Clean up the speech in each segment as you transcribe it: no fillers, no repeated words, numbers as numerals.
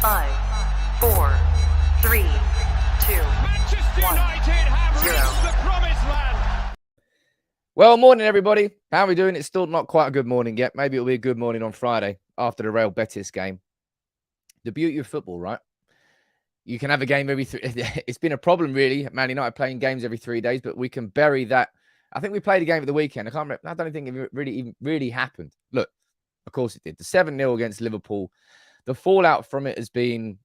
5, 4, 3, 2, Manchester 1, United have 0. reached the promised land. Well, morning, everybody. How are we doing? It's still not quite a good morning yet. Maybe it'll be a good morning on Friday after the Real Betis game. The beauty of football, right? You can have a game every three. It's been a problem, really. Man United playing games every 3 days, but we can bury that. I think we played a game at the weekend. I can't remember. I don't think it really happened. Look, of course it did. The 7-0 against Liverpool. The fallout from it has been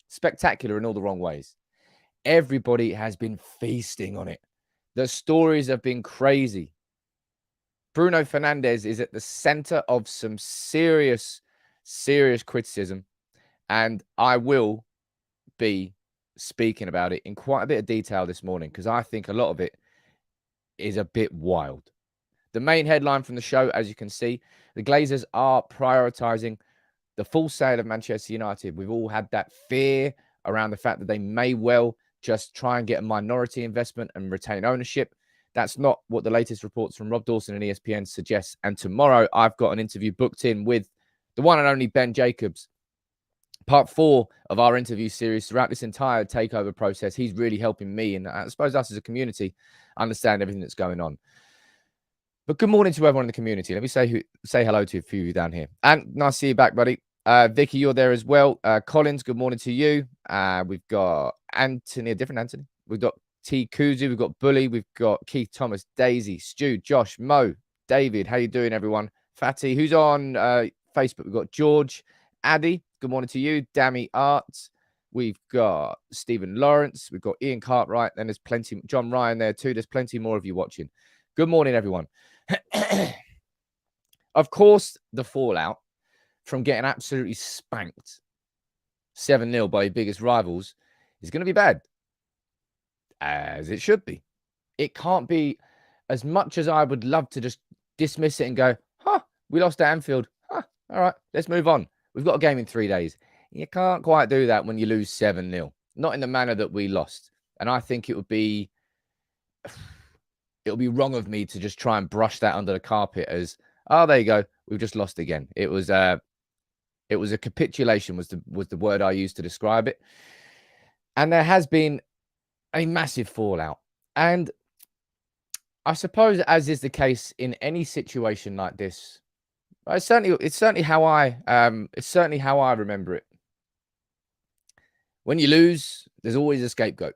spectacular in all the wrong ways. Everybody has been feasting on it. The stories have been crazy. Bruno Fernandes is at the center of some serious criticism. And I will be speaking about it in quite a bit of detail this morning because I think a lot of it is a bit wild. The main headline from the show, as you can see, the Glazers are prioritizing the full sale of Manchester United. We've all had that fear around the fact that they may well just try and get a minority investment and retain ownership. That's not what the latest reports from Rob Dawson and ESPN suggest. And tomorrow, I've got an interview booked in with the one and only Ben Jacobs. Part 4 of our interview series throughout this entire takeover process. He's really helping me and I suppose us as a community understand everything that's going on. But good morning to everyone in the community. Let me say hello to a few of you down here. And nice to see you back, buddy. Vicky, you're there as well. Collins, good morning to you. We've got Anthony, a different Anthony. We've got T. Kuzu. We've got Bully. We've got Keith Thomas, Daisy, Stu, Josh, Mo, David. How you doing, everyone? Fatty, who's on Facebook? We've got George, Addy. Good morning to you. Dammy Arts. We've got Stephen Lawrence. We've got Ian Cartwright. And there's plenty. John Ryan there too. There's plenty more of you watching. Good morning, everyone. Of course, the fallout from getting absolutely spanked 7-0 by your biggest rivals is going to be bad. As it should be. It can't be, as much as I would love to just dismiss it and go, we lost at Anfield. All right, let's move on. We've got a game in 3 days. You can't quite do that when you lose 7-0. Not in the manner that we lost. And I think it'll be wrong of me to just try and brush that under the carpet as, there you go. We've just lost again. It was a capitulation was the word I used to describe it. And there has been a massive fallout. And I suppose, as is the case in any situation like this, it's certainly how I remember it. When you lose, there's always a scapegoat.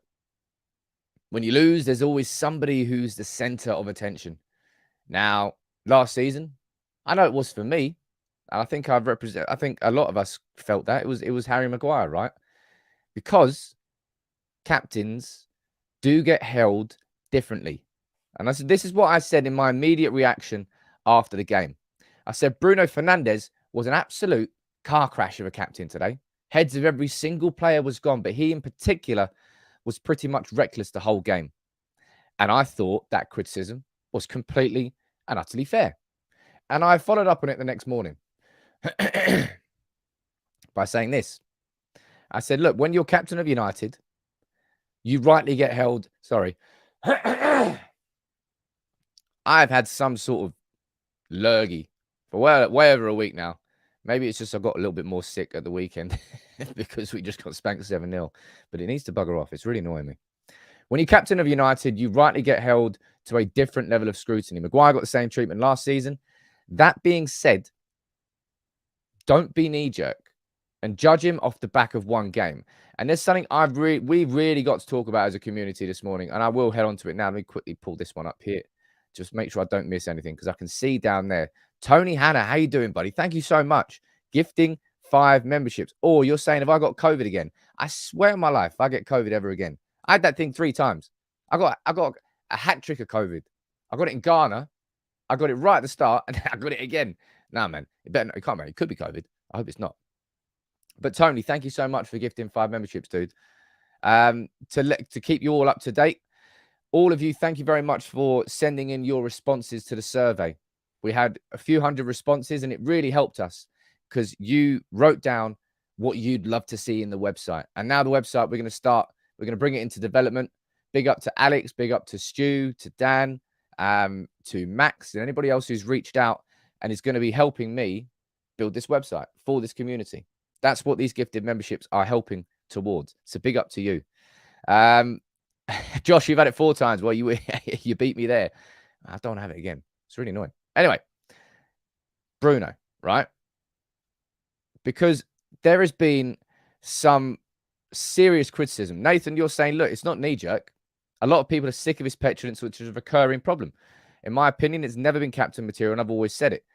When you lose, there's always somebody who's the center of attention. Now, last season, I know it was for me. I think I think a lot of us felt that it was Harry Maguire, right? Because captains do get held differently. And this is what I said in my immediate reaction after the game. I said Bruno Fernandes was an absolute car crash of a captain today. Heads of every single player was gone, but he in particular was pretty much reckless the whole game. And I thought that criticism was completely and utterly fair. And I followed up on it the next morning by saying this. I said, look, when you're captain of United, you rightly get held. Sorry. I've had some sort of lurgy for way over a week now. Maybe it's just I got a little bit more sick at the weekend because we just got spanked 7-0. But it needs to bugger off. It's really annoying me. When you're captain of United, you rightly get held to a different level of scrutiny. Maguire got the same treatment last season. That being said, don't be knee-jerk and judge him off the back of one game. And there's something we've really got to talk about as a community this morning, and I will head on to it now. Let me quickly pull this one up here. Just make sure I don't miss anything because I can see down there. Tony Hanna, how you doing, buddy? Thank you so much. Gifting 5 memberships. Or you're saying, have I got COVID again? I swear on my life, if I get COVID ever again. I had that thing 3 times. I got a hat trick of COVID. I got it in Ghana. I got it right at the start, and I got it again. Nah, man. It can't, man. It could be COVID. I hope it's not. But Tony, thank you so much for gifting 5 memberships, dude. To keep you all up to date. All of you, thank you very much for sending in your responses to the survey. We had a few hundred responses, and it really helped us because you wrote down what you'd love to see in the website. And now the website, we're going to bring it into development. Big up to Alex, big up to Stu, to Dan, to Max, and anybody else who's reached out and is going to be helping me build this website for this community. That's what these gifted memberships are helping towards. So big up to you. Josh, you've had it 4 times. Well, you you beat me there. I don't have it again. It's really annoying. Anyway, Bruno, right? Because there has been some serious criticism. Nathan, you're saying, look, it's not knee-jerk. A lot of people are sick of his petulance, which is a recurring problem. In my opinion, it's never been captain material, and I've always said it.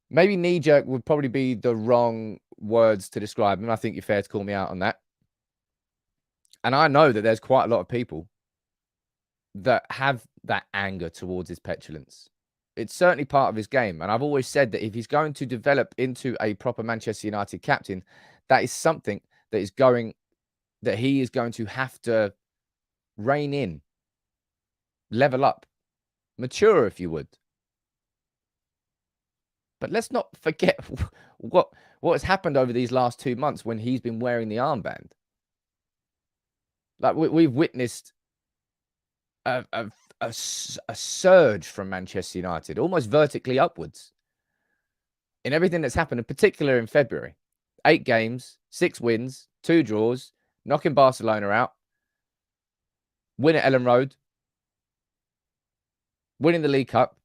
Maybe knee-jerk would probably be the wrong words to describe him. I think you're fair to call me out on that. And I know that there's quite a lot of people that have that anger towards his petulance. It's certainly part of his game. And I've always said that if he's going to develop into a proper Manchester United captain, that is something that he is going to have to rein in, level up, mature, if you would. But let's not forget what has happened over these last 2 months when he's been wearing the armband. Like we've witnessed a surge from Manchester United, almost vertically upwards, in everything that's happened, in particular in February. 8 games, 6 wins, 2 draws, knocking Barcelona out, win at Ellen Road, winning the League Cup.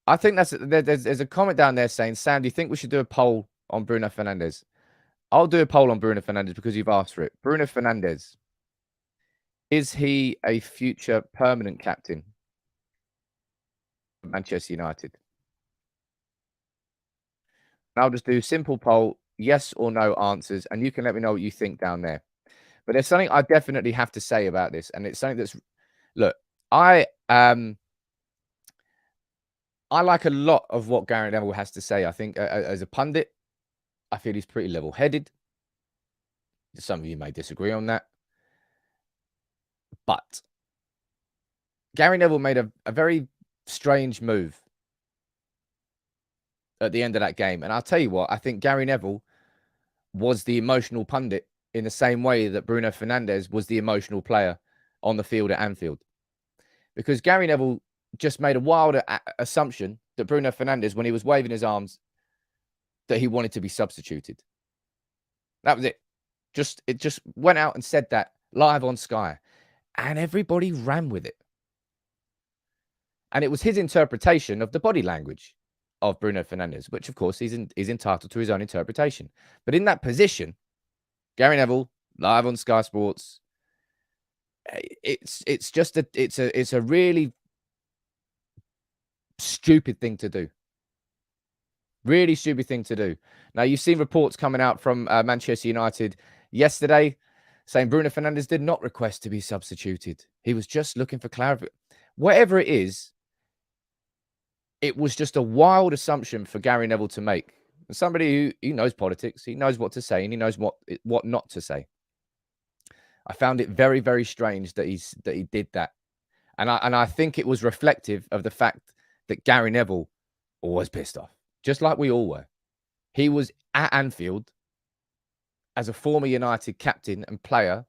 I think there's a comment down there saying, Sam, do you think we should do a poll on Bruno Fernandes? I'll do a poll on Bruno Fernandes because you've asked for it. Bruno Fernandes, is he a future permanent captain of Manchester United? And I'll just do simple poll, yes or no answers, and you can let me know what you think down there. But there's something I definitely have to say about this, and it's something that's, look, I like a lot of what Gary Neville has to say. I think as a pundit, I feel he's pretty level-headed. Some of you may disagree on that. But Gary Neville made a very strange move at the end of that game. And I'll tell you what, I think Gary Neville was the emotional pundit in the same way that Bruno Fernandes was the emotional player on the field at Anfield. Because Gary Neville just made a wild assumption that Bruno Fernandes, when he was waving his arms, that he wanted to be substituted. That was it. It just went out and said that live on Sky. And everybody ran with it. And it was his interpretation of the body language of Bruno Fernandes, which, of course, he's entitled to his own interpretation. But in that position, Gary Neville, live on Sky Sports, it's a really stupid thing to do. Really stupid thing to do. Now, you've seen reports coming out from Manchester United yesterday saying Bruno Fernandes did not request to be substituted. He was just looking for clarification. Whatever it is, it was just a wild assumption for Gary Neville to make. And somebody who knows politics, he knows what to say, and he knows what not to say. I found it very, very strange that he did that. And I think it was reflective of the fact that Gary Neville was pissed off, just like we all were. He was at Anfield as a former United captain and player,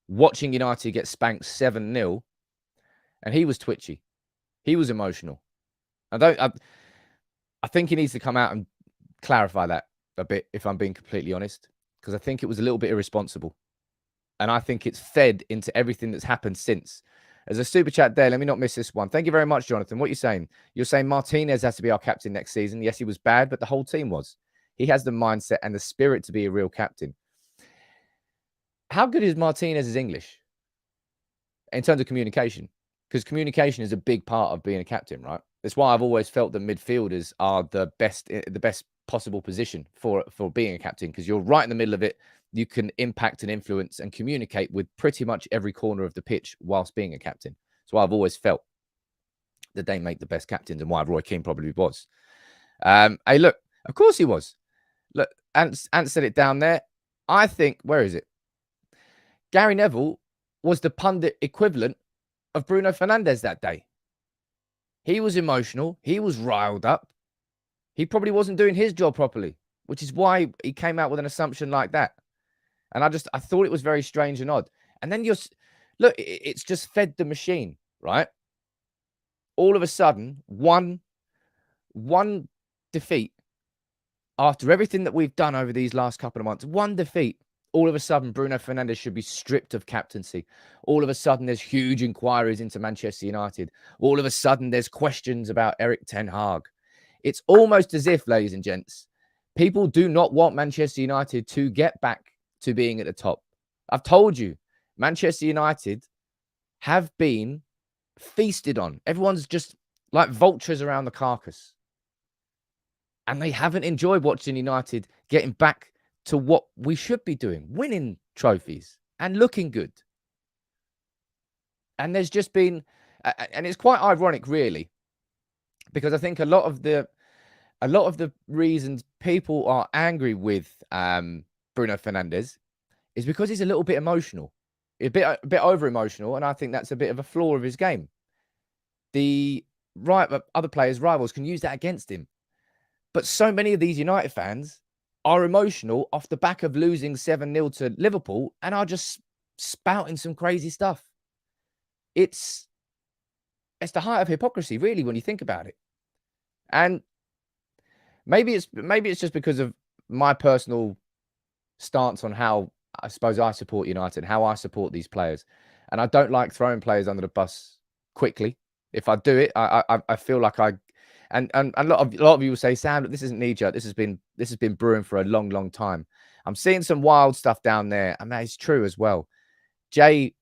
watching United get spanked 7-0, and he was twitchy. He was emotional. I think he needs to come out and clarify that a bit, if I'm being completely honest, because I think it was a little bit irresponsible. And I think it's fed into everything that's happened since. There's a super chat there. Let me not miss this one. Thank you very much, Jonathan. What are you saying? You're saying Martinez has to be our captain next season. Yes, he was bad, but the whole team was. He has the mindset and the spirit to be a real captain. How good is Martinez's English in terms of communication? Because communication is a big part of being a captain, right? That's why I've always felt that midfielders are the best possible position for being a captain, because you're right in the middle of it. You can impact and influence and communicate with pretty much every corner of the pitch whilst being a captain. So I've always felt that they make the best captains, and why Roy Keane probably was. Hey, look, of course he was. Look, Ant said it down there. I think, where is it? Gary Neville was the pundit equivalent of Bruno Fernandes that day. He was emotional. He was riled up. He probably wasn't doing his job properly, which is why he came out with an assumption like that. And I thought it was very strange and odd. And then look, it's just fed the machine, right? All of a sudden, one defeat, after everything that we've done over these last couple of months, one defeat, all of a sudden Bruno Fernandes should be stripped of captaincy. All of a sudden there's huge inquiries into Manchester United. All of a sudden there's questions about Erik ten Hag. It's almost as if, ladies and gents, people do not want Manchester United to get back to being at the top. I've told you, Manchester United have been feasted on. Everyone's just like vultures around the carcass. And they haven't enjoyed watching United getting back to what we should be doing, winning trophies and looking good. And there's just been, and it's quite ironic, really, because I think a lot of the reasons people are angry with Bruno Fernandes is because he's a little bit emotional, a bit over emotional, and I think that's a bit of a flaw of his game. Other players, rivals, can use that against him. But so many of these United fans are emotional off the back of losing 7-0 to Liverpool and are just spouting some crazy stuff. It's the height of hypocrisy, really, when you think about it. And maybe it's just because of my personal stance on how I suppose I support United, how I support these players. And I don't like throwing players under the bus quickly. If I do it, I feel like and a lot of you will say, Sam, this isn't knee-jerk. This has been brewing for a long, long time. I'm seeing some wild stuff down there, and that is true as well. Jay,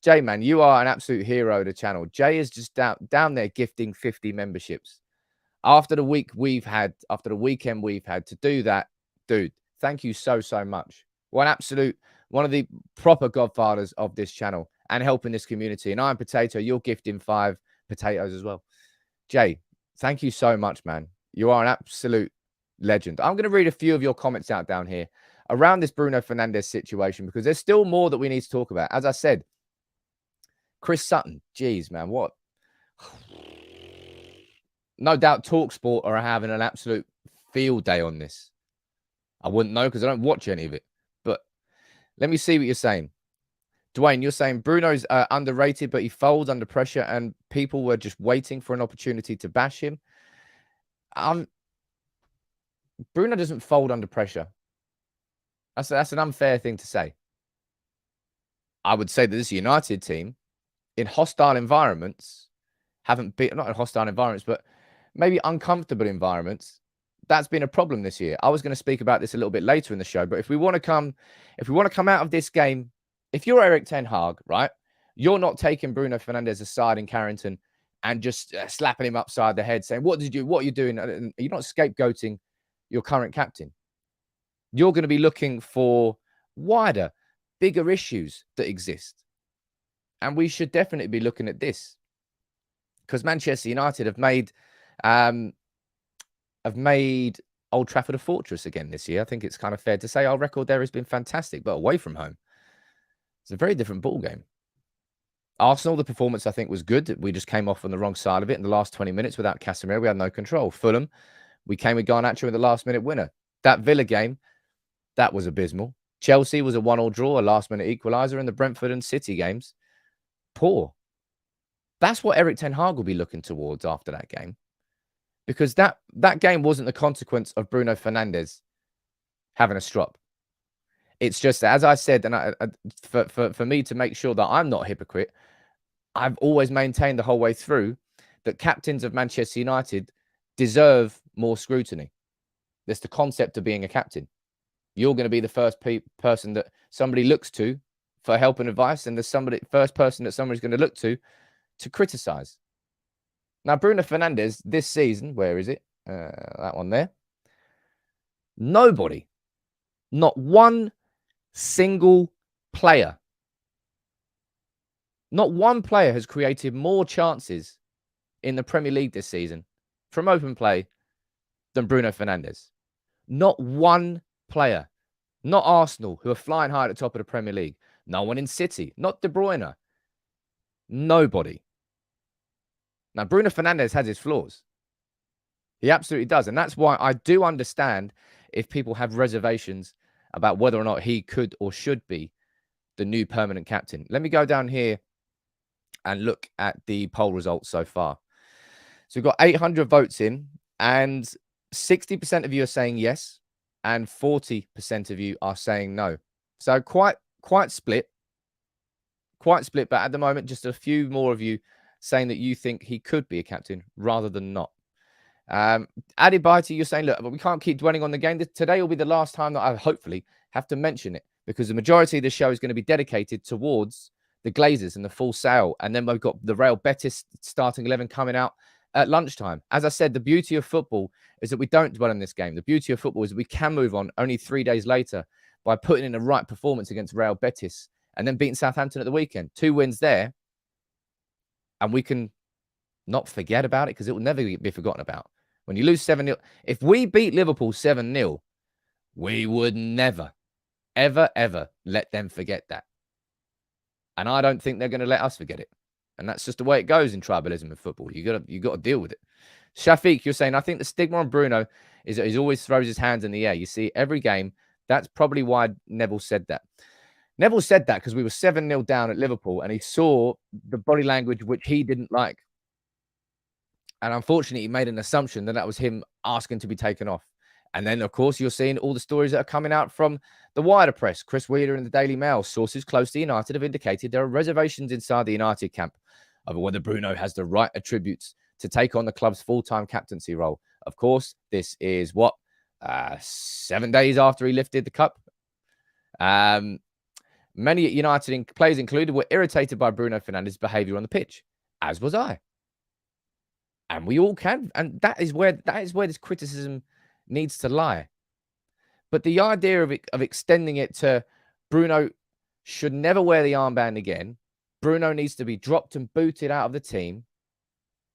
man, you are an absolute hero of the channel. Jay is just down there gifting 50 memberships. After the weekend we've had to do that, dude, thank you so much. One of the proper godfathers of this channel and helping this community. And I'm Potato, you're gifting 5 potatoes as well. Jay, thank you so much, man. You are an absolute legend. I'm going to read a few of your comments out down here around this Bruno Fernandes situation, because there's still more that we need to talk about. As I said, Chris Sutton, geez, man, what? No doubt TalkSport are having an absolute field day on this. I wouldn't know because I don't watch any of it. But let me see what you're saying. Dwayne, you're saying Bruno's underrated, but he folds under pressure and people were just waiting for an opportunity to bash him. Bruno doesn't fold under pressure. That's an unfair thing to say. I would say that this United team in hostile environments haven't been, not in hostile environments, but maybe uncomfortable environments. That's been a problem this year. I was going to speak about this a little bit later in the show, but if we want to come out of this game, if you're Erik ten Hag, right, you're not taking Bruno Fernandes aside in Carrington and just slapping him upside the head saying, what did you do? What are you doing? And you're not scapegoating your current captain. You're going to be looking for wider, bigger issues that exist. And we should definitely be looking at this, because Manchester United have made Old Trafford a fortress again this year. I think it's kind of fair to say our record there has been fantastic, but away from home, it's a very different ball game. Arsenal, the performance I think was good. We just came off on the wrong side of it in the last 20 minutes without Casemiro. We had no control. Fulham, we came with Garnacho in the last minute winner. That Villa game, that was abysmal. Chelsea was a 1-1 draw, a last minute equaliser, and the Brentford and City games, poor. That's what Erik ten Hag will be looking towards after that game, because that game wasn't the consequence of Bruno Fernandes having a strop. It's just, as I said, and for me to make sure that I'm not a hypocrite, I've always maintained the whole way through that captains of Manchester United deserve more scrutiny. That's the concept of being a captain. You're going to be the first person that somebody looks to for help and advice, and the first person that somebody's going to look to criticize. Now, Bruno Fernandes this season, where is it? That one there. Nobody, not one single player, not one player has created more chances in the Premier League this season from open play than Bruno Fernandes. Not one player. Not Arsenal, who are flying high at the top of the Premier League. No one in City. Not De Bruyne. Nobody. Now, Bruno Fernandes has his flaws. He absolutely does. And that's why I do understand if people have reservations about whether or not he could or should be the new permanent captain. Let me go down here and look at the poll results so far. So we've got 800 votes in, and 60% of you are saying yes, and 40% of you are saying no. So quite split. Quite split, but at the moment, just a few more of you saying that you think he could be a captain rather than not. Added by to you're saying, look, we can't keep dwelling on the game. Today will be the last time that I hopefully have to mention it, because the majority of the show is going to be dedicated towards the Glazers and the full sale. And then we've got the Real Betis starting 11 coming out at lunchtime. As I said, the beauty of football is that we don't dwell on this game. The beauty of football is that we can move on only 3 days later by putting in the right performance against Real Betis and then beating Southampton at the weekend. 2 wins there. And we can not forget about it, because it will never be forgotten about. When you lose 7-0, if we beat Liverpool 7-0, we would never, ever, ever let them forget that. And I don't think they're going to let us forget it. And that's just the way it goes in tribalism in football. You got to deal with it. Shafiq, you're saying, I think the stigma on Bruno is that he always throws his hands in the air. You see, every game, that's probably why Neville said that. Neville said that because we were 7-0 down at Liverpool, and he saw the body language which he didn't like. And unfortunately, he made an assumption that that was him asking to be taken off. And then, of course, you're seeing all the stories that are coming out from the wider press. Chris Wheeler in the Daily Mail, sources close to United have indicated there are reservations inside the United camp over whether Bruno has the right attributes to take on the club's full-time captaincy role. Of course, this is 7 days after he lifted the cup. Many United players included were irritated by Bruno Fernandes' behaviour on the pitch, as was I. And we all can. And that is where this criticism needs to lie. But the idea of extending it to Bruno should never wear the armband again. Bruno needs to be dropped and booted out of the team.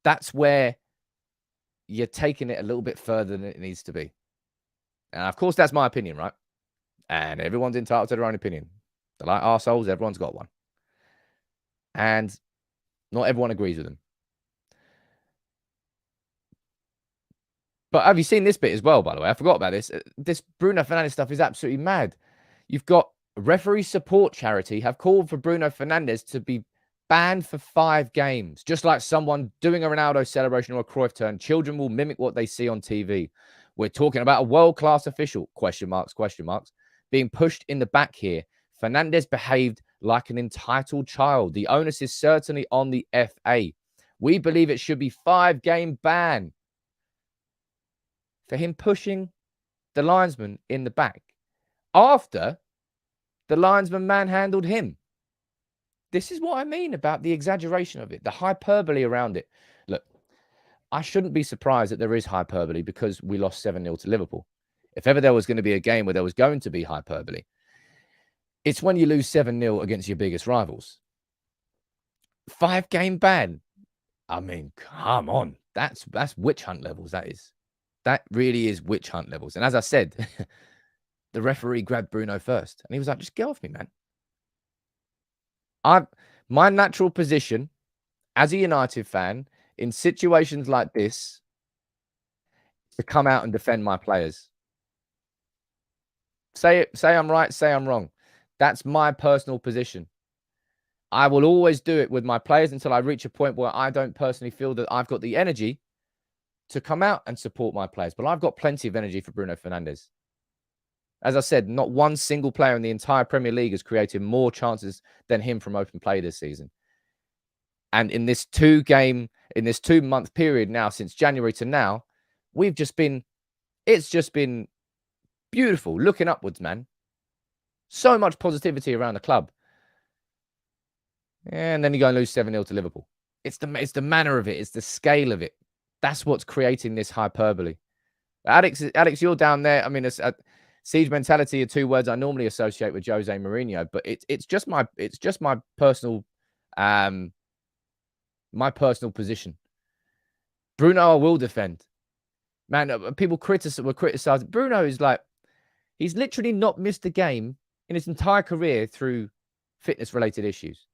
That's where you're taking it a little bit further than it needs to be. And of course, that's my opinion, right? And everyone's entitled to their own opinion. They're like arseholes, everyone's got one. And not everyone agrees with them. But have you seen this bit as well, by the way? I forgot about this. This Bruno Fernandes stuff is absolutely mad. You've got referee support charity have called for Bruno Fernandes to be banned for 5 games. Just like someone doing a Ronaldo celebration or a Cruyff turn, children will mimic what they see on TV. We're talking about a world-class official, question marks, being pushed in the back here. Fernandes behaved like an entitled child. The onus is certainly on the FA. We believe it should be 5-game ban for him pushing the linesman in the back after the linesman manhandled him. This is what I mean about the exaggeration of it, the hyperbole around it. Look, I shouldn't be surprised that there is hyperbole because we lost 7-0 to Liverpool. If ever there was going to be a game where there was going to be hyperbole, it's when you lose 7-0 against your biggest rivals. 5-game ban. I mean, come on. That's witch hunt levels, that is. That really is witch hunt levels. And as I said, the referee grabbed Bruno first. And he was like, just get off me, man. My natural position as a United fan in situations like this is to come out and defend my players. Say I'm right, say I'm wrong. That's my personal position. I will always do it with my players until I reach a point where I don't personally feel that I've got the energy to come out and support my players. But I've got plenty of energy for Bruno Fernandes. As I said, not one single player in the entire Premier League has created more chances than him from open play this season. And in this 2-month period now, since January to now, it's just been beautiful, looking upwards, man. So much positivity around the club. And then you go and lose 7-0 to Liverpool. It's the manner of it. It's the scale of it. That's what's creating this hyperbole. Alex, you're down there. I mean, siege mentality are 2 words I normally associate with Jose Mourinho, but it's just my personal position. Bruno, I will defend. Man, people were criticizing. Bruno is like, he's literally not missed a game in his entire career through fitness-related issues.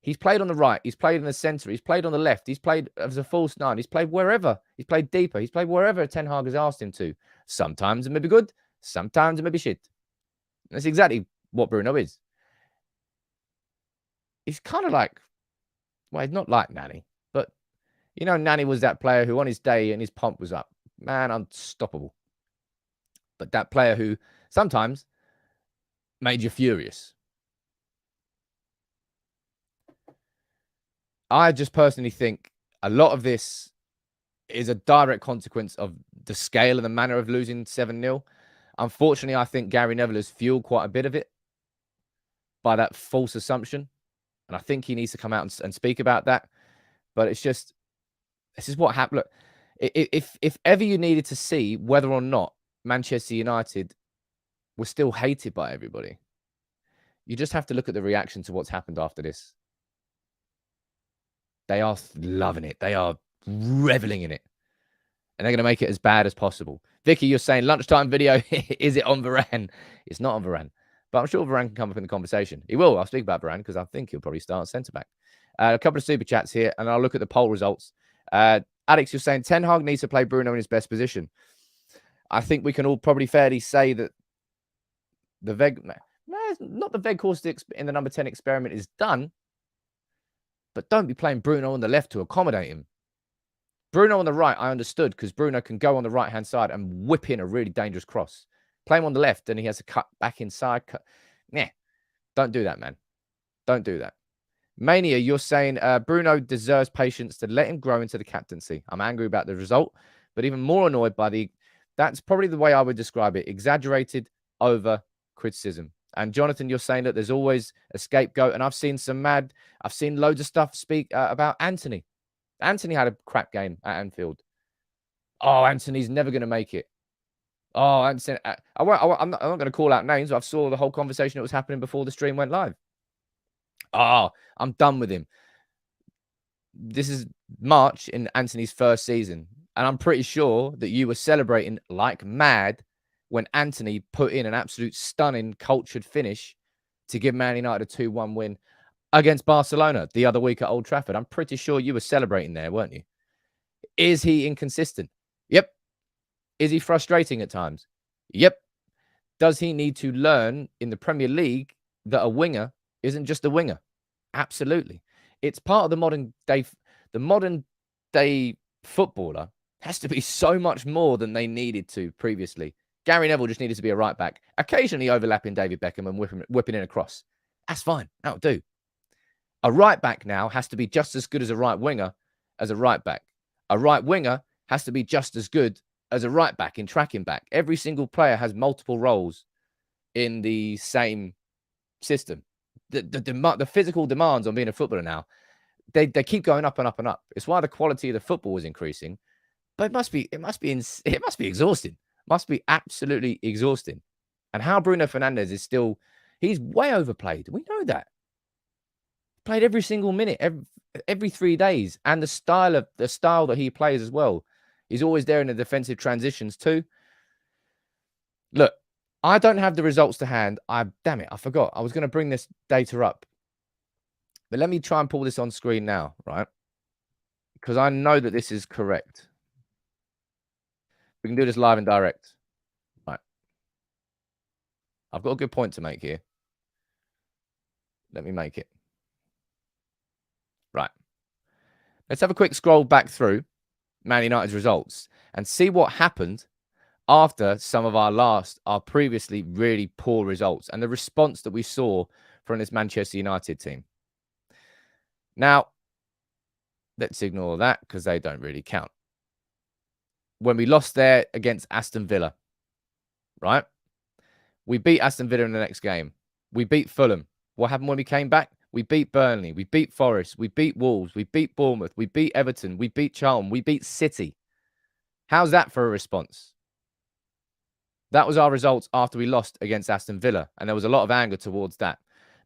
He's played on the right. He's played in the centre. He's played on the left. He's played as a false 9. He's played wherever. He's played deeper. He's played wherever Ten Hag has asked him to. Sometimes it may be good. Sometimes it may be shit. That's exactly what Bruno is. He's kind of like, well, he's not like Nani. But, Nani was that player who on his day and his pump was up. man, unstoppable. But that player who sometimes made you furious. I just personally think a lot of this is a direct consequence of the scale and the manner of losing 7-0. Unfortunately, I think Gary Neville has fueled quite a bit of it by that false assumption. And I think he needs to come out and speak about that. But it's just, this is what happened. Look, if ever you needed to see whether or not Manchester United were still hated by everybody, you just have to look at the reaction to what's happened after this. They are loving it. They are reveling in it. And they're going to make it as bad as possible. Vicky, you're saying lunchtime video. Is it on Varane? It's not on Varane. But I'm sure Varane can come up in the conversation. He will. I'll speak about Varane because I think he'll probably start centre-back. A couple of super chats here, and I'll look at the poll results. Alex, you're saying Ten Hag needs to play Bruno in his best position. I think we can all probably fairly say that the not the Weghorst in the number 10 experiment is done, but don't be playing Bruno on the left to accommodate him. Bruno on the right, I understood, because Bruno can go on the right-hand side and whip in a really dangerous cross. Play him on the left, and he has to cut back inside. Nah, don't do that, man. Don't do that. Mania, you're saying Bruno deserves patience to let him grow into the captaincy. I'm angry about the result, but even more annoyed by that's probably the way I would describe it. Exaggerated over criticism. And Jonathan, you're saying that there's always a scapegoat. And I've seen loads of stuff speak about Anthony. Anthony had a crap game at Anfield. Oh, Anthony's never going to make it. Oh, Anthony, I'm not going to call out names. I saw the whole conversation that was happening before the stream went live. Oh, I'm done with him. This is March in Anthony's first season. And I'm pretty sure that you were celebrating like mad when Anthony put in an absolute stunning cultured finish to give Man United a 2-1 win against Barcelona the other week at Old Trafford. I'm pretty sure you were celebrating there, weren't you? Is he inconsistent? Yep. Is he frustrating at times? Yep. Does he need to learn in the Premier League that a winger isn't just a winger? Absolutely. It's part of the modern day footballer has to be so much more than they needed to previously. Gary Neville just needed to be a right back, occasionally overlapping David Beckham and whipping in a cross. That's fine. That'll do. A right back now has to be just as good as a right winger as a right back. A right winger has to be just as good as a right back in tracking back. Every single player has multiple roles in the same system. The physical demands on being a footballer now, they keep going up and up and up. It's why the quality of the football is increasing, but it must be exhausting. Must be absolutely exhausting. And how Bruno Fernandes is still, he's way overplayed. We know that. Played every single minute, every 3 days, and the style that he plays as well. He's always there in the defensive transitions too. Look, I don't have the results to hand. Damn it, I forgot. I was going to bring this data up. But let me try and pull this on screen now, right? Because I know that this is correct. We can do this live and direct. Right. I've got a good point to make here. Let me make it. Right. Let's have a quick scroll back through Man United's results and see what happened after some of our previously really poor results and the response that we saw from this Manchester United team. Now, let's ignore that because they don't really count. When we lost there against Aston Villa, right? We beat Aston Villa in the next game. We beat Fulham. What happened when we came back? We beat Burnley. We beat Forest. We beat Wolves. We beat Bournemouth. We beat Everton. We beat Charlton. We beat City. How's that for a response? That was our results after we lost against Aston Villa. And there was a lot of anger towards that.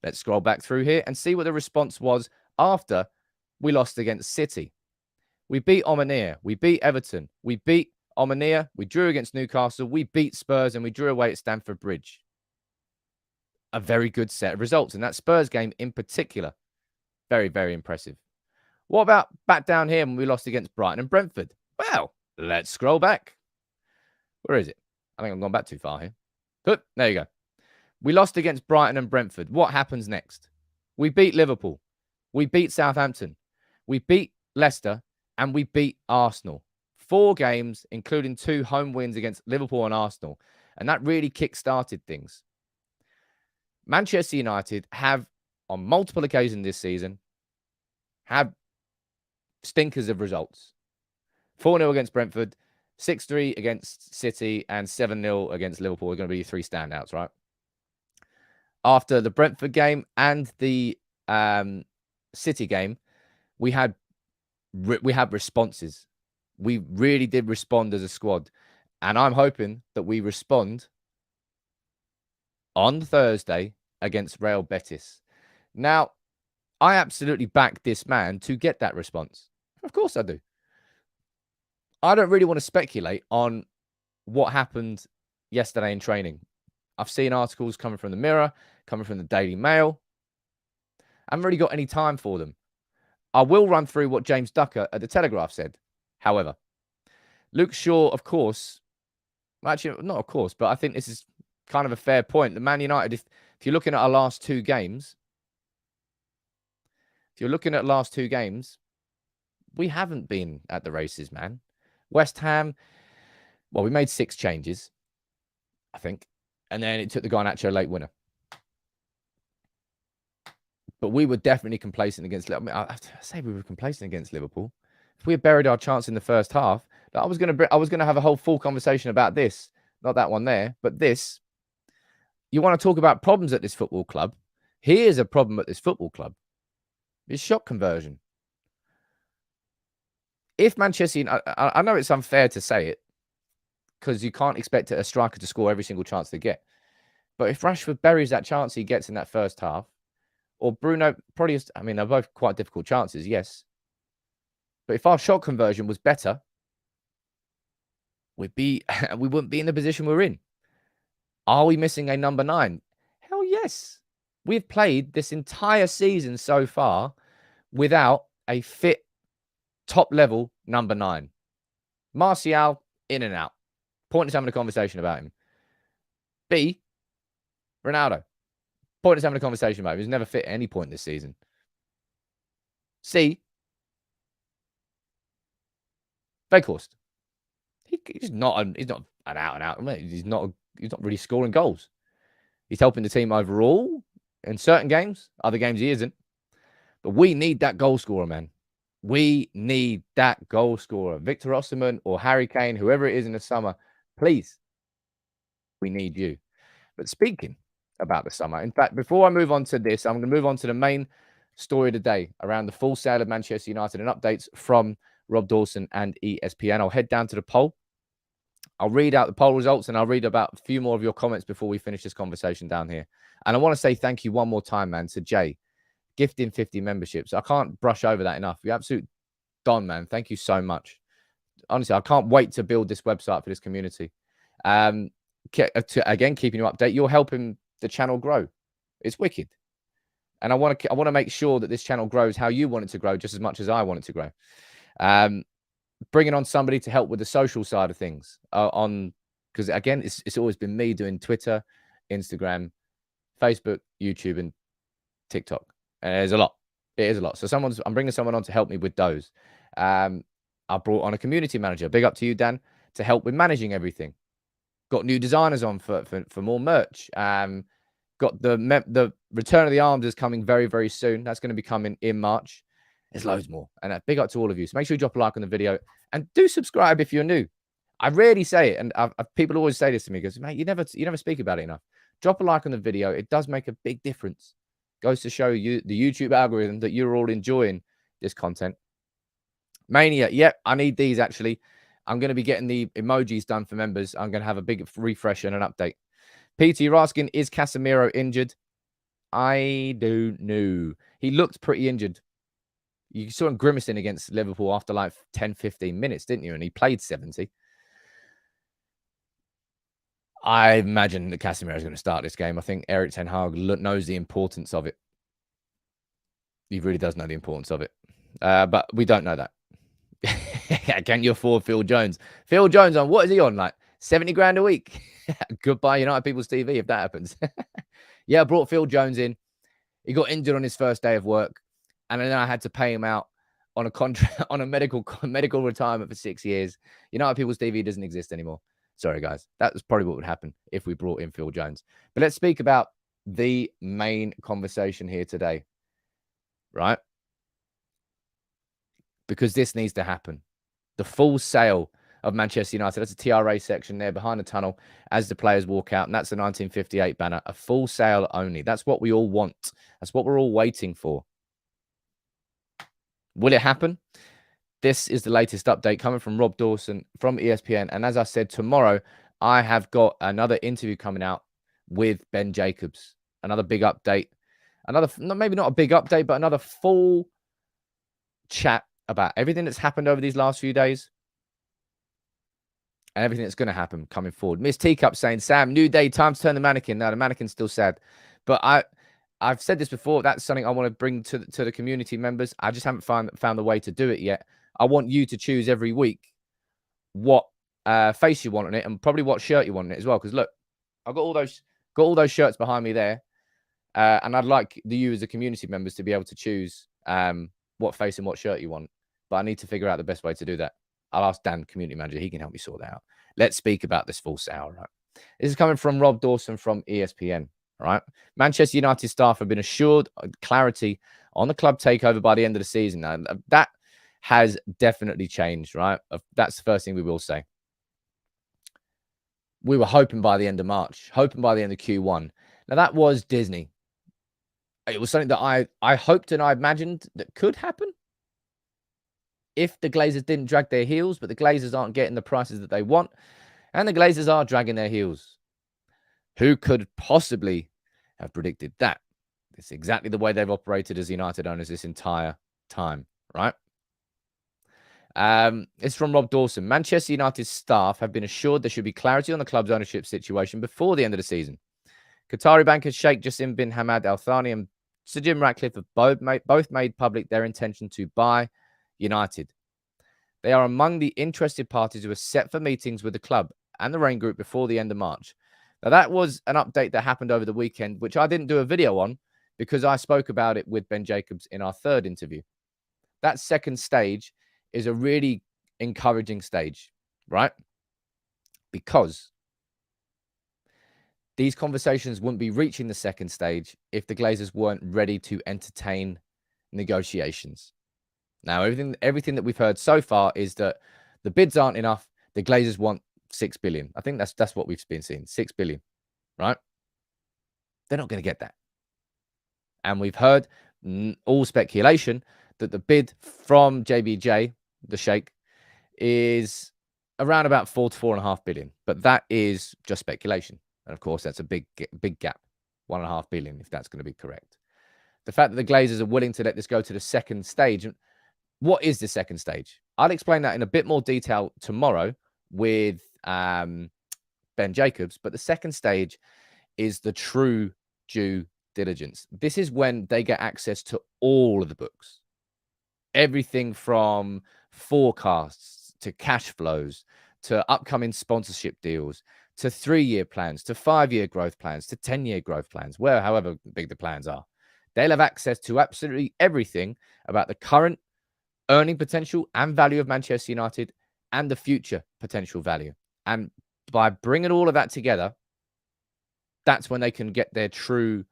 Let's scroll back through here and see what the response was after we lost against City. We beat Omonia. We beat Everton. We beat Omonia. We drew against Newcastle. We beat Spurs and we drew away at Stamford Bridge. A very good set of results. And that Spurs game in particular, very, very impressive. What about back down here when we lost against Brighton and Brentford? Well, let's scroll back. Where is it? I think I've gone back too far here. But there you go. We lost against Brighton and Brentford. What happens next? We beat Liverpool. We beat Southampton. We beat Leicester. And we beat Arsenal. 4 games, including 2 home wins against Liverpool and Arsenal. And that really kick-started things. Manchester United have, on multiple occasions this season, had stinkers of results. 4-0 against Brentford, 6-3 against City, and 7-0 against Liverpool are going to be 3 standouts, right? After the Brentford game and the City game, we had responses. We really did respond as a squad. And I'm hoping that we respond on Thursday against Real Betis. Now, I absolutely back this man to get that response. Of course I do. I don't really want to speculate on what happened yesterday in training. I've seen articles coming from the Mirror, coming from the Daily Mail. I haven't really got any time for them. I will run through what James Ducker at the Telegraph said. However, Luke Shaw, of course, actually, not of course, but I think this is kind of a fair point. The Man United, if you're looking at our last 2 games, we haven't been at the races, man. West Ham, well, we made 6 changes, I think. And then it took the Garnacho late winner. But we were definitely complacent against Liverpool. I say we were complacent against Liverpool. If we had buried our chance in the first half, I was going to have a whole full conversation about this. Not that one there, but this. You want to talk about problems at this football club? Here's a problem at this football club. It's shot conversion. If Manchester United, I know it's unfair to say it because you can't expect a striker to score every single chance they get. But if Rashford buries that chance he gets in that first half, or Bruno, probably, I mean, they're both quite difficult chances, yes. But if our shot conversion was better, we wouldn't be in the position we're in. Are we missing a number 9? Hell yes. We've played this entire season so far without a fit top-level number 9. Martial, in and out. Pointless having a conversation about him. B, Ronaldo. Pointless having a conversation about him. He's never fit at any point this season. C, Weghorst. He's not an out-and-out. He's not really scoring goals. He's helping the team overall in certain games. Other games he isn't. But we need that goal scorer, man. We need that goal scorer. Victor Osimhen or Harry Kane, whoever it is in the summer, please. We need you. But speaking about the summer, in fact, before I move on to this, I'm going to move on to the main story of the day around the full sale of Manchester United and updates from Rob Dawson and ESPN. I'll head down to the poll. I'll read out the poll results and I'll read about a few more of your comments before we finish this conversation down here. And I want to say thank you one more time, man, to Jay, gifting 50 memberships. I can't brush over that enough. You're absolute don, man. Thank you so much. Honestly, I can't wait to build this website for this community. Again, keeping you updated. You're helping the channel grow. It's wicked. And I want to make sure that this channel grows how you want it to grow just as much as I want it to grow. Bringing on somebody to help with the social side of things because again, it's always been me doing Twitter, Instagram, Facebook, YouTube, and TikTok. And there's a lot. It is a lot. So I'm bringing someone on to help me with those. I brought on a community manager. Big up to you, Dan, to help with managing everything. Got new designers on for more merch. Got the Return of the Arms is coming very, very soon. That's going to be coming in March. There's loads more. And big up to all of you. So make sure you drop a like on the video and do subscribe if you're new. I rarely say it. And people always say this to me because, mate, you never speak about it enough. Drop a like on the video. It does make a big difference. Goes to show you the YouTube algorithm that you're all enjoying this content. Mania. Yep, I need these actually. I'm going to be getting the emojis done for members. I'm going to have a big refresh and an update. PT Raskin, is Casemiro injured? I don't know. He looked pretty injured. You saw him grimacing against Liverpool after like 10, 15 minutes, didn't you? And he played 70. I imagine that Casemiro is going to start this game. I think Erik ten Hag knows the importance of it. He really does know the importance of it. But we don't know that. Can you afford Phil Jones? Phil Jones on, what is he on? Like 70 grand a week? Goodbye, United People's TV, if that happens. Yeah, I brought Phil Jones in. He got injured on his first day of work. And then I had to pay him out on a contract, on a medical retirement for 6 years. United People's TV doesn't exist anymore. Sorry, guys. That was probably what would happen if we brought in Phil Jones. But let's speak about the main conversation here today, right? Because this needs to happen. The full sale of Manchester United. That's a TRA section there behind the tunnel as the players walk out. And that's the 1958 banner. A full sale only. That's what we all want. That's what we're all waiting for. Will it happen? This is the latest update coming from Rob Dawson from ESPN. And as I said, tomorrow, I have got another interview coming out with Ben Jacobs. Another big update. Another, maybe not a big update, but another full chat about everything that's happened over these last few days and everything that's going to happen coming forward. Miss Teacup saying, Sam, new day, time to turn the mannequin. Now, the mannequin's still sad. But I've said this before. That's something I want to bring to the community members. I just haven't found the way to do it yet. I want you to choose every week what face you want on it and probably what shirt you want on it as well. Because look, I've got all those shirts behind me there. And I'd like you as the community members to be able to choose what face and what shirt you want. But I need to figure out the best way to do that. I'll ask Dan, community manager. He can help me sort that out. Let's speak about this full sale, right? This is coming from Rob Dawson from ESPN, right? Manchester United staff have been assured clarity on the club takeover by the end of the season. Now, that has definitely changed, right? That's the first thing we will say. We were hoping by the end of March, hoping by the end of Q1. Now, that was Disney. It was something that I hoped and I imagined that could happen if the Glazers didn't drag their heels, but the Glazers aren't getting the prices that they want, and the Glazers are dragging their heels. Who could possibly have predicted that? It's exactly the way they've operated as United owners this entire time, right? It's from Rob Dawson. Manchester United staff have been assured there should be clarity on the club's ownership situation before the end of the season. Qatari bankers Sheikh Jassim bin Hamad Al Thani and Sir Jim Ratcliffe have both made public their intention to buy United. They are among the interested parties who are set for meetings with the club and the Rain Group before the end of March. Now, that was an update that happened over the weekend, which I didn't do a video on because I spoke about it with Ben Jacobs in our third interview. That second stage is a really encouraging stage, right? Because these conversations wouldn't be reaching the second stage if the Glazers weren't ready to entertain negotiations. Now, everything that we've heard so far is that the bids aren't enough. The Glazers want 6 billion. I think that's what we've been seeing, 6 billion, right? They're not going to get that. And we've heard all speculation that the bid from JBJ, the Sheikh, is around about 4 to 4.5 billion. But that is just speculation. And of course, that's a big gap, 1.5 billion, if that's going to be correct. The fact that the Glazers are willing to let this go to the second stage. What is the second stage? I'll explain that in a bit more detail tomorrow with Ben Jacobs. But the second stage is the true due diligence. This is when they get access to all of the books. Everything from forecasts to cash flows to upcoming sponsorship deals to 3-year plans to 5-year growth plans to 10-year growth plans, where however big the plans are. They'll have access to absolutely everything about the current earning potential and value of Manchester United and the future potential value. And by bringing all of that together, that's when they can get their true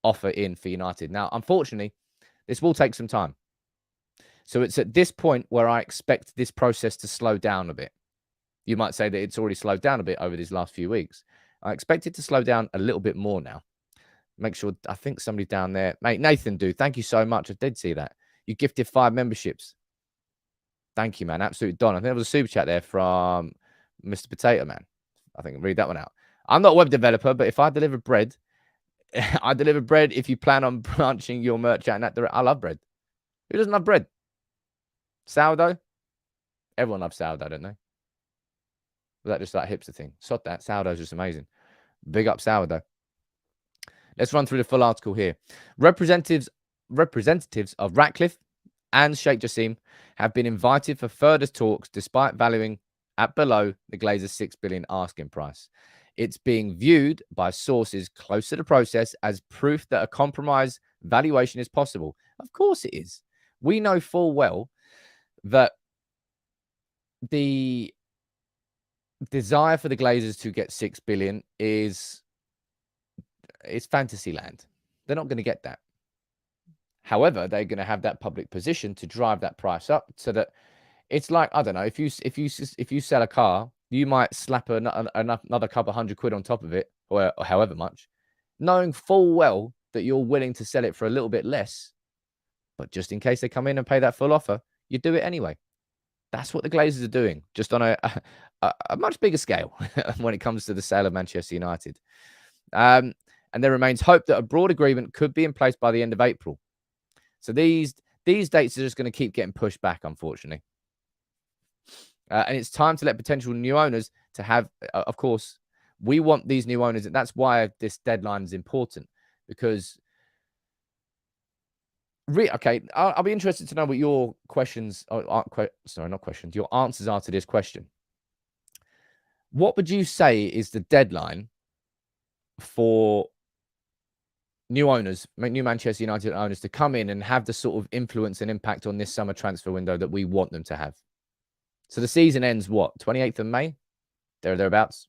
offer in for United. Now, unfortunately, this will take some time. So it's at this point where I expect this process to slow down a bit. You might say that it's already slowed down a bit over these last few weeks. I expect it to slow down a little bit more now. Make sure, I think somebody down there, mate, Nathan, dude, thank you so much. I did see that. You gifted 5 memberships. Thank you, man. Absolute Don. I think there was a super chat there from Mr. Potato Man. I think I'll read that one out. I'm not a web developer, but if I deliver bread, I deliver bread if you plan on branching your merch out in that direction. I love bread. Who doesn't love bread? Sourdough? Everyone loves sourdough, don't they? Was that just that hipster thing? Sod that. Sourdough's just amazing. Big up sourdough. Let's run through the full article here. Representatives of Ratcliffe and Sheikh Jassim have been invited for further talks despite valuing at below the Glazers' 6 billion asking price. It's being viewed by sources close to the process as proof that a compromise valuation is possible. Of course it is. We know full well that the desire for the Glazers to get 6 billion is fantasy land. They're not going to get that. However, they're going to have that public position to drive that price up, so that it's like, I don't know, if you sell a car, you might slap another couple £100 on top of it, or however much, knowing full well that you're willing to sell it for a little bit less, but just in case they come in and pay that full offer, you do it anyway. That's what the Glazers are doing, just on a much bigger scale when it comes to the sale of Manchester United. And there remains hope that a broad agreement could be in place by the end of April. So these dates are just going to keep getting pushed back, unfortunately. And it's time to let potential new owners to have, of course, we want these new owners. And that's why this deadline is important, because, okay, I'll be interested to know what your questions, your answers are to this question. What would you say is the deadline for new owners, new Manchester United owners, to come in and have the sort of influence and impact on this summer transfer window that we want them to have? So the season ends, what, 28th of May? Thereabouts.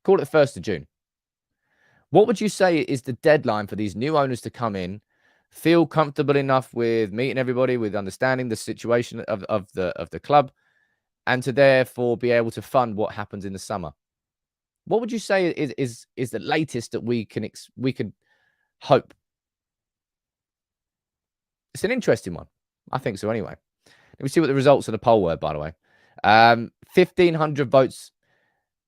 Call it the 1st of June. What would you say is the deadline for these new owners to come in, feel comfortable enough with meeting everybody, with understanding the situation of the club, and to therefore be able to fund what happens in the summer? What would you say is the latest that we can hope? It's an interesting one. I think so anyway. Let me see what the results of the poll were, by the way. 1,500 votes.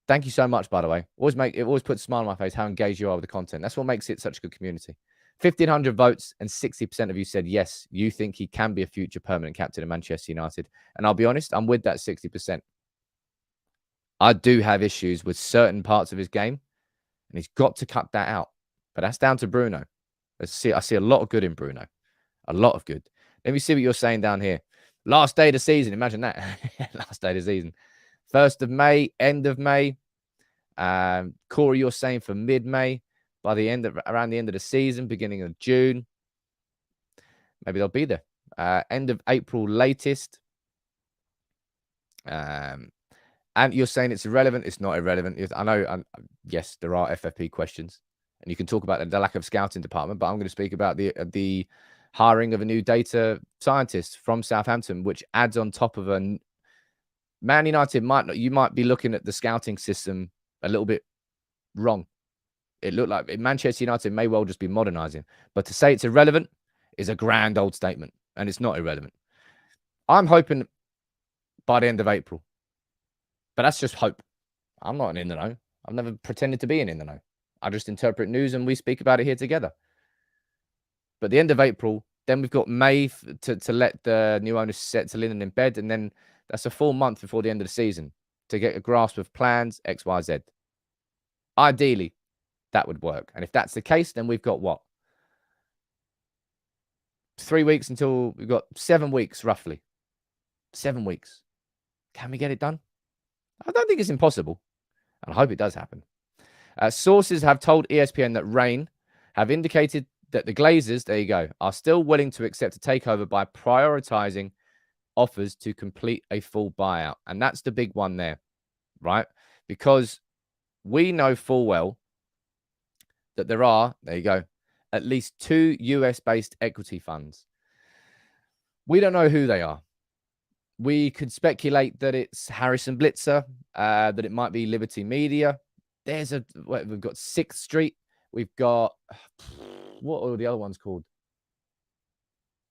Thank you so much, by the way. It always puts a smile on my face how engaged you are with the content. That's what makes it such a good community. 1,500 votes, and 60% of you said yes, you think he can be a future permanent captain of Manchester United. And I'll be honest, I'm with that 60%. I do have issues with certain parts of his game, and he's got to cut that out. But that's down to Bruno. I see a lot of good in Bruno. A lot of good. Let me see what you're saying down here. Last day of the season. Imagine that. Last day of the season. 1st of May, end of May. Corey, you're saying for mid-May, around the end of the season, beginning of June. Maybe they'll be there. End of April latest. And you're saying it's irrelevant. It's not irrelevant. I know, yes, there are FFP questions. And you can talk about the lack of scouting department, but I'm going to speak about the hiring of a new data scientist from Southampton, which adds on top of a Man United. You might be looking at the scouting system a little bit wrong. It looked like Manchester United may well just be modernizing, but to say it's irrelevant is a grand old statement, and it's not irrelevant. I'm hoping by the end of April, but that's just hope. I'm not in the know. I've never pretended to be in the know. I just interpret news and we speak about it here together. But the end of April, then we've got May to let the new owners settle in and embed, and then that's a full month before the end of the season to get a grasp of plans, X, Y, Z. Ideally, that would work. And if that's the case, then we've got what? 3 weeks until we've got 7 weeks, roughly. 7 weeks. Can we get it done? I don't think it's impossible. And I hope it does happen. Sources have told ESPN that Rain have indicated that the Glazers, there you go, are still willing to accept a takeover by prioritizing offers to complete a full buyout. And that's the big one there, right? Because we know full well that there are, there you go, at least 2 US-based equity funds. We don't know who they are. We could speculate that it's Harrison Blitzer, that it might be Liberty Media. We've got 6th Street. We've got, what are the other ones called?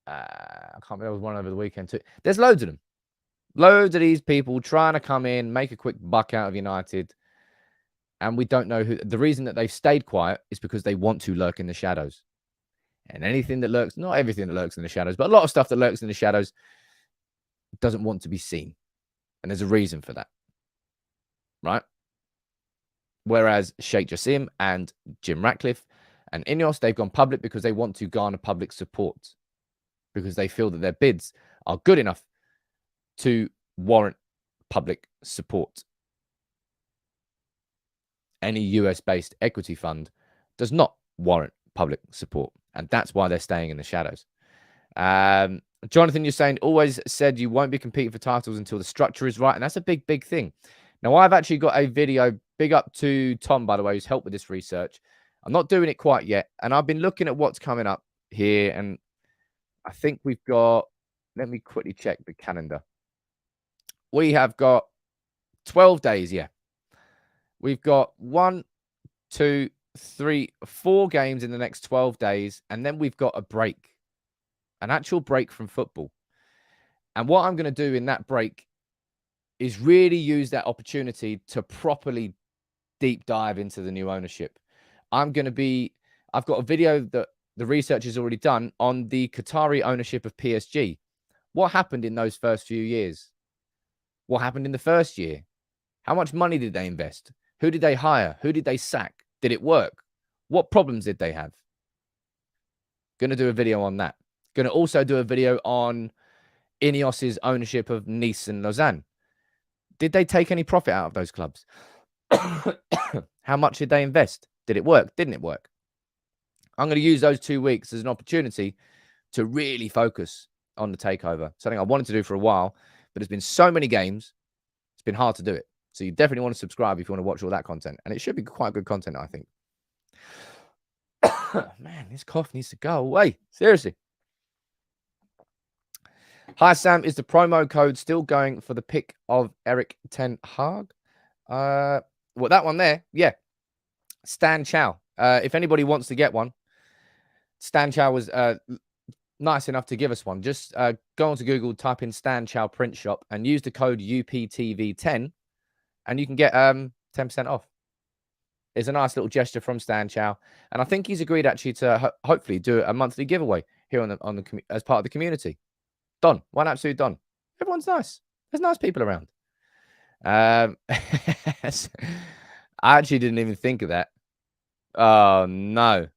I can't remember. There was one over the weekend too. There's loads of them. Loads of these people trying to come in, make a quick buck out of United. And we don't know who. The reason that they've stayed quiet is because they want to lurk in the shadows. And anything that lurks, not everything that lurks in the shadows, but a lot of stuff that lurks in the shadows doesn't want to be seen. And there's a reason for that. Right? Whereas Sheikh Jassim and Jim Ratcliffe and Ineos, they've gone public because they want to garner public support, because they feel that their bids are good enough to warrant public support. Any US-based equity fund does not warrant public support, and that's why they're staying in the shadows. Jonathan, you're saying always said you won't be competing for titles until the structure is right. And that's a big, big thing. Now, I've actually got a video, big up to Tom, by the way, who's helped with this research. I'm not doing it quite yet. And I've been looking at what's coming up here. And I think we've got, let me quickly check the calendar. We have got 12 days. Yeah. We've got 1, 2, 3, 4 games in the next 12 days. And then we've got a break. An actual break from football. And what I'm going to do in that break is really use that opportunity to properly deep dive into the new ownership. I've got a video that the research has already done on the Qatari ownership of PSG. What happened in those first few years? What happened in the first year? How much money did they invest? Who did they hire? Who did they sack? Did it work? What problems did they have? Going to do a video on that. Going to also do a video on Ineos's ownership of Nice and Lausanne. Did they take any profit out of those clubs? How much did they invest? Did it work? Didn't it work? I'm going to use those 2 weeks as an opportunity to really focus on the takeover. Something I wanted to do for a while, but there's been so many games, it's been hard to do it. So you definitely want to subscribe if you want to watch all that content. And it should be quite good content, I think. Man, this cough needs to go away. Seriously. Hi, Sam. Is the promo code still going for the pick of Eric Ten Hag? Well, that one there. Yeah. Stan Chow. If anybody wants to get one, Stan Chow was nice enough to give us one. Just go onto Google, type in Stan Chow print shop and use the code UPTV10 and you can get 10% off. It's a nice little gesture from Stan Chow. And I think he's agreed actually to hopefully do a monthly giveaway here on the as part of the community. Don, one absolute Don. Everyone's nice. There's nice people around. I actually didn't even think of that. Oh, no.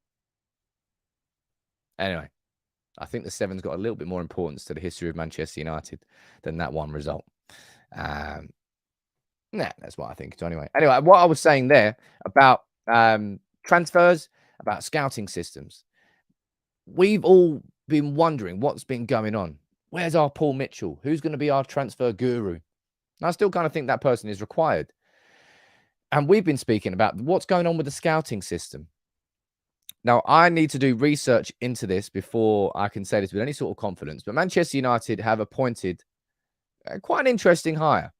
Anyway, I think the 7's got a little bit more importance to the history of Manchester United than that one result. That's what I think. So anyway, what I was saying there about transfers, about scouting systems, we've all been wondering what's been going on. Where's our Paul Mitchell? Who's going to be our transfer guru? And I still kind of think that person is required. And we've been speaking about what's going on with the scouting system. Now, I need to do research into this before I can say this with any sort of confidence. But Manchester United have appointed quite an interesting hire.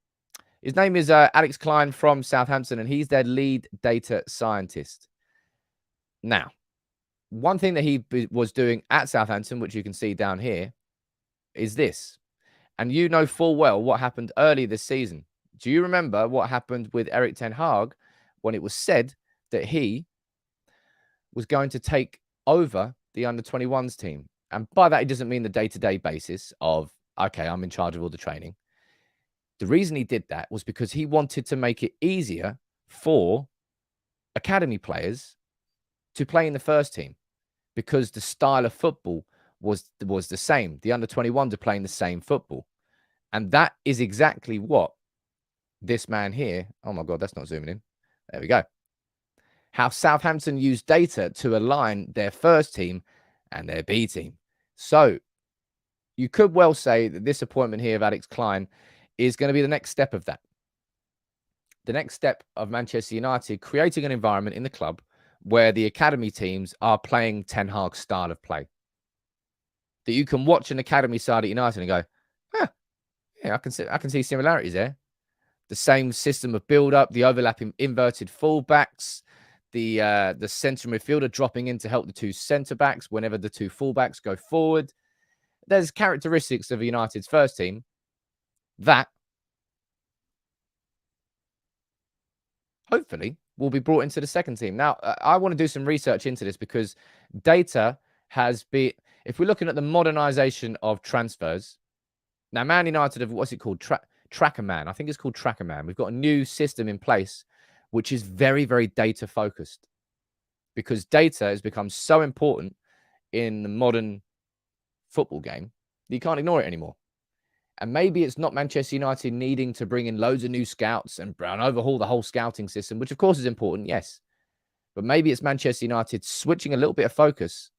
His name is Alex Klein from Southampton, and he's their lead data scientist. Now, one thing that he was doing at Southampton, which you can see down here, is this. And you know full well what happened early this season. Do you remember what happened with Eric Ten Hag when it was said that he was going to take over the under-21s team? And by that, it doesn't mean the day-to-day basis of, okay, I'm in charge of all the training. The reason he did that was because he wanted to make it easier for academy players to play in the first team because the style of football was the same. The under-21s are playing the same football. And that is exactly what this man here, oh my God, that's not zooming in. There we go. How Southampton used data to align their first team and their B team. So you could well say that this appointment here of Alex Klein is going to be the next step of that. The next step of Manchester United creating an environment in the club where the academy teams are playing Ten Hag's style of play. That you can watch an academy side at United and go, yeah, I can see similarities there. The same system of build-up, the overlapping inverted fullbacks, the centre midfielder dropping in to help the two centre-backs whenever the two fullbacks go forward. There's characteristics of United's first team that hopefully will be brought into the second team. Now, I want to do some research into this because data has been, if we're looking at the modernization of transfers, now Man United have, what's it called? Tracker Man. I think it's called Tracker Man. We've got a new system in place, which is very, very data focused because data has become so important in the modern football game that you can't ignore it anymore. And maybe it's not Manchester United needing to bring in loads of new scouts and overhaul the whole scouting system, which of course is important, yes. But maybe it's Manchester United switching a little bit of focus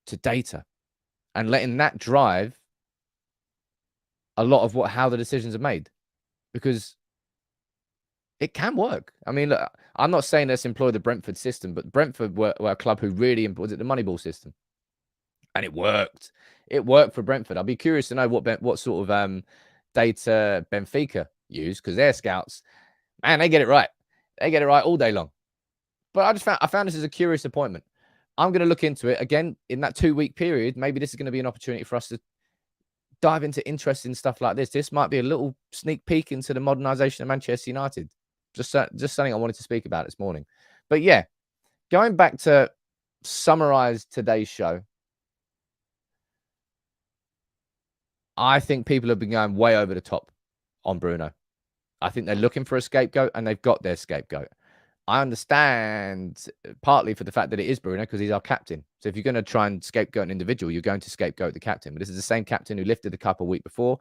to data and letting that drive a lot of how the decisions are made, because it can work. I mean, look, I'm not saying let's employ the Brentford system, but Brentford were a club who really was it the Moneyball system, and it worked. It worked for Brentford. I'll be curious to know what sort of data Benfica use, because their scouts, man, they get it right. They get it right all day long. But I found this as a curious appointment. I'm going to look into it again in that 2-week period. Maybe this is going to be an opportunity for us to dive into interesting stuff like this. This might be a little sneak peek into the modernization of Manchester United. Just something I wanted to speak about this morning. But yeah, going back to summarize today's show, I think people have been going way over the top on Bruno. I think they're looking for a scapegoat, and they've got their scapegoat. I understand partly for the fact that it is Bruno, because he's our captain. So if you're going to try and scapegoat an individual, you're going to scapegoat the captain. But this is the same captain who lifted the cup a week before,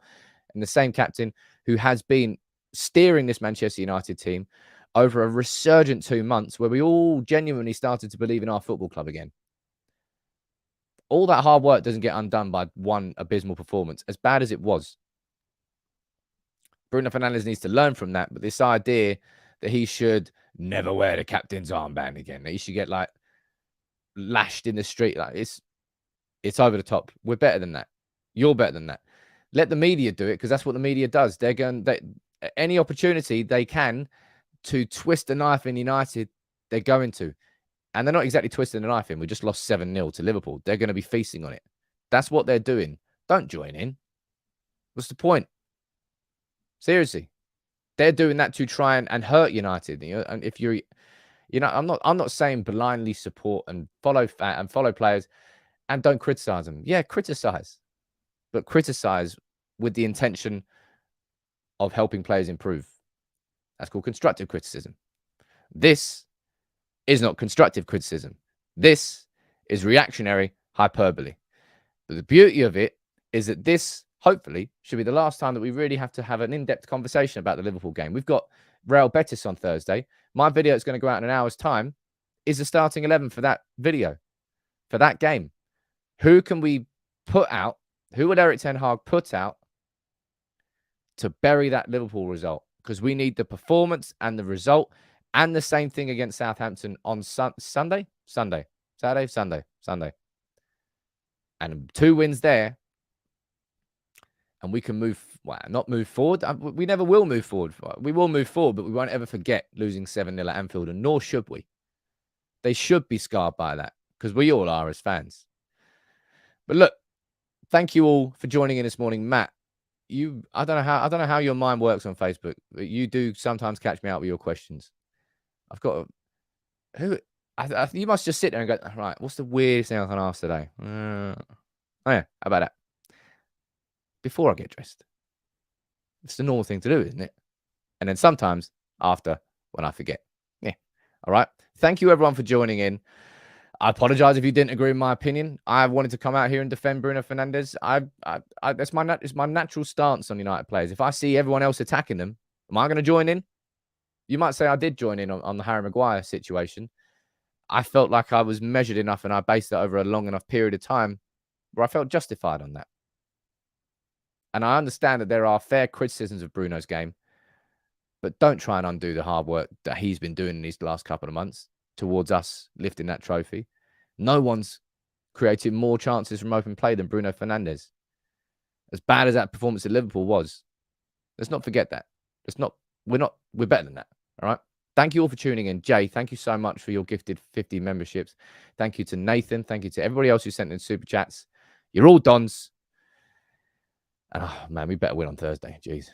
and the same captain who has been steering this Manchester United team over a resurgent 2 months where we all genuinely started to believe in our football club again. All that hard work doesn't get undone by one abysmal performance, as bad as it was. Bruno Fernandes needs to learn from that, but this idea that he should never wear the captain's armband again, that he should get like lashed in the street, like it's over the top. We're better than that. You're better than that. Let the media do it, because that's what the media does. They're going any opportunity they can to twist the knife in United, they're going to. And they're not exactly twisting the knife in. We just lost 7-0 to Liverpool. They're going to be feasting on it. That's what they're doing. Don't join in. What's the point? Seriously. They're doing that to try and hurt United. You know, and if you're, you know, I'm not saying blindly support and follow players and don't criticize them. Yeah, criticize, but criticize with the intention of helping players improve. That's called constructive criticism. This is not constructive criticism. This is reactionary hyperbole. But the beauty of it is that this, hopefully, should be the last time that we really have to have an in-depth conversation about the Liverpool game. We've got Real Betis on Thursday. My video that's going to go out in an hour's time is the starting 11 for that video, for that game. Who can we put out? Who would Erik ten Hag put out to bury that Liverpool result? Because we need the performance and the result, and the same thing against Southampton on Sunday. And 2 wins there. And we can not move forward. We never will move forward. We will move forward, but we won't ever forget losing 7-0 at Anfield, and nor should we. They should be scarred by that, because we all are as fans. But look, thank you all for joining in this morning. Matt, I don't know how your mind works on Facebook, but you do sometimes catch me out with your questions. I've got you must just sit there and go, right, what's the weirdest thing I can ask today? Oh yeah, how about that? Before I get dressed. It's the normal thing to do, isn't it? And then sometimes after, when I forget. Yeah. All right. Thank you, everyone, for joining in. I apologize if you didn't agree with my opinion. I wanted to come out here and defend Bruno Fernandes. It's my natural stance on United players. If I see everyone else attacking them, am I going to join in? You might say I did join in on the Harry Maguire situation. I felt like I was measured enough, and I based it over a long enough period of time where I felt justified on that. And I understand that there are fair criticisms of Bruno's game, but don't try and undo the hard work that he's been doing in these last couple of months towards us lifting that trophy. No one's created more chances from open play than Bruno Fernandes. As bad as that performance at Liverpool was, let's not forget that. We're better than that. All right. Thank you all for tuning in. Jay, thank you so much for your gifted 50 memberships. Thank you to Nathan. Thank you to everybody else who sent in super chats. You're all dons. And oh man, we better win on Thursday. Jeez.